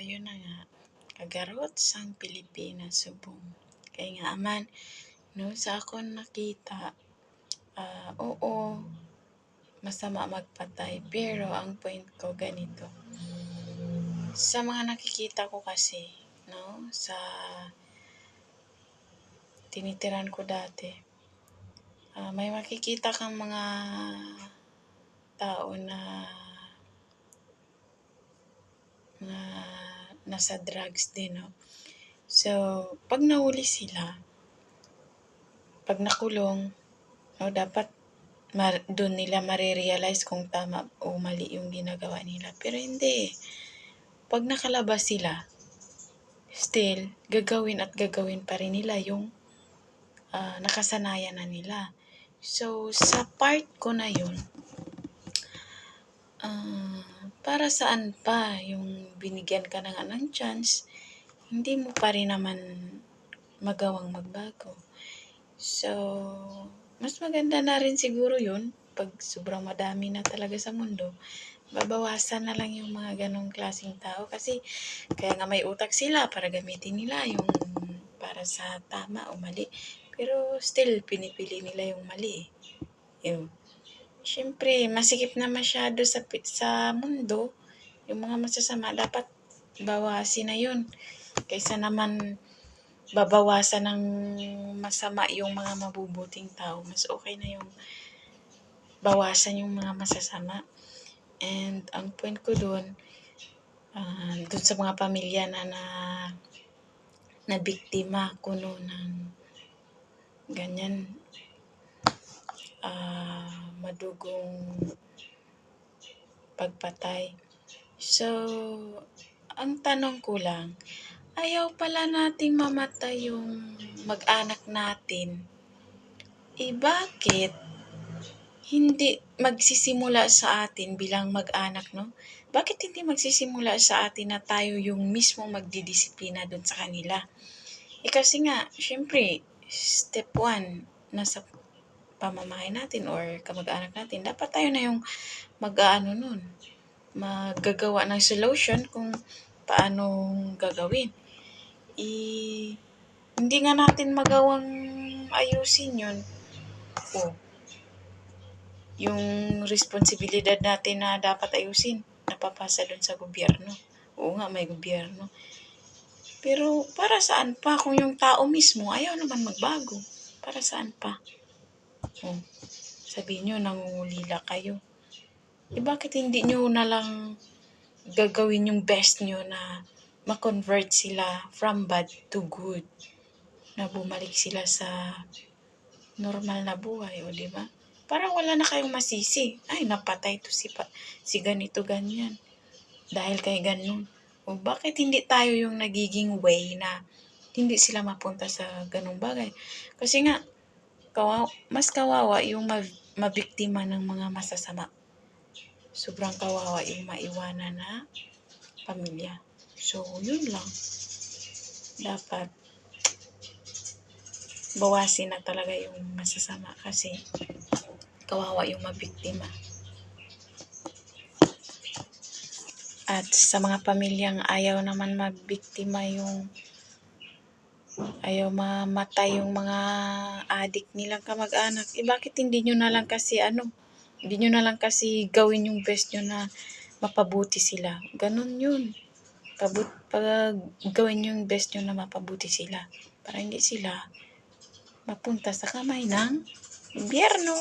ayun na nga, kagarot sang Pilipinas subong. Kaya nga aman, no, sa akon nakita, oo, masama magpatay. Pero ang point ko ganito, sa mga nakikita ko kasi, no, sa tinitiran ko dati, may makikita kang mga tao na nasa drugs din, no. So, pag nahuli sila, pag nakulong, no, dapat doon nila marirealize kung tama o mali yung ginagawa nila. Pero hindi. Pag nakalabas sila, still, gagawin at gagawin pa rin nila yung nakasanayan na nila. So, sa part ko na yun, para saan pa yung binigyan ka na nga ng chance, hindi mo pa rin naman magawang magbago. So, mas maganda na rin siguro yun pag sobrang madami na talaga sa mundo. Babawasan na lang yung mga ganong klaseng tao kasi kaya nga may utak sila para gamitin nila yung para sa tama o mali. Pero still, pinipili nila yung mali. Yun. Siyempre, masikip na masyado sa mundo, yung mga masasama, dapat bawasin na yun. Kaysa naman babawasan ng masama yung mga mabubuting tao, mas okay na yung bawasan yung mga masasama. And ang point ko doon sa mga pamilya na biktima kuno ng ganyan, madugong pagpatay. So, ang tanong ko lang, ayaw pala nating mamatay yung mag-anak natin. Bakit hindi magsisimula sa atin bilang mag-anak, no? Bakit hindi magsisimula sa atin na tayo yung mismong magdidisiplina doon sa kanila? Kasi nga, syempre, step 1, nasa pamamahay natin or kamag-anak natin, dapat tayo na yung maggagawa ng solution kung paano gagawin. Hindi nga natin magawang ayusin yun. Yung responsibilidad natin na dapat ayusin, napapasa dun sa gobyerno. Oo nga, may gobyerno. Pero para saan pa kung yung tao mismo ayaw naman magbago? Para saan pa? Sabihin nyo, nangungulila kayo. Bakit hindi nyo na lang gagawin yung best nyo na ma-convert sila from bad to good? Na bumalik sila sa normal na buhay, o diba? Parang wala na kayong masisi. Ay, napatay to si ganito, ganyan. Dahil kay ganun. O bakit hindi tayo yung nagiging way na hindi sila mapunta sa ganung bagay? Kasi nga, mas kawawa yung mabiktima ng mga masasama. Sobrang kawawa yung maiwanan na pamilya. So, yun lang. Dapat bawasin na talaga yung masasama kasi kawawa yung mabiktima. At sa mga pamilyang ayaw naman mabiktima ayaw mamatay yung mga adik nilang kamag-anak, bakit hindi nyo na lang kasi gawin yung best nyo na mapabuti sila. Ganun yun. Gawin yung best nyo na mapabuti sila para hindi sila mapunta sa kamay ng gobyerno.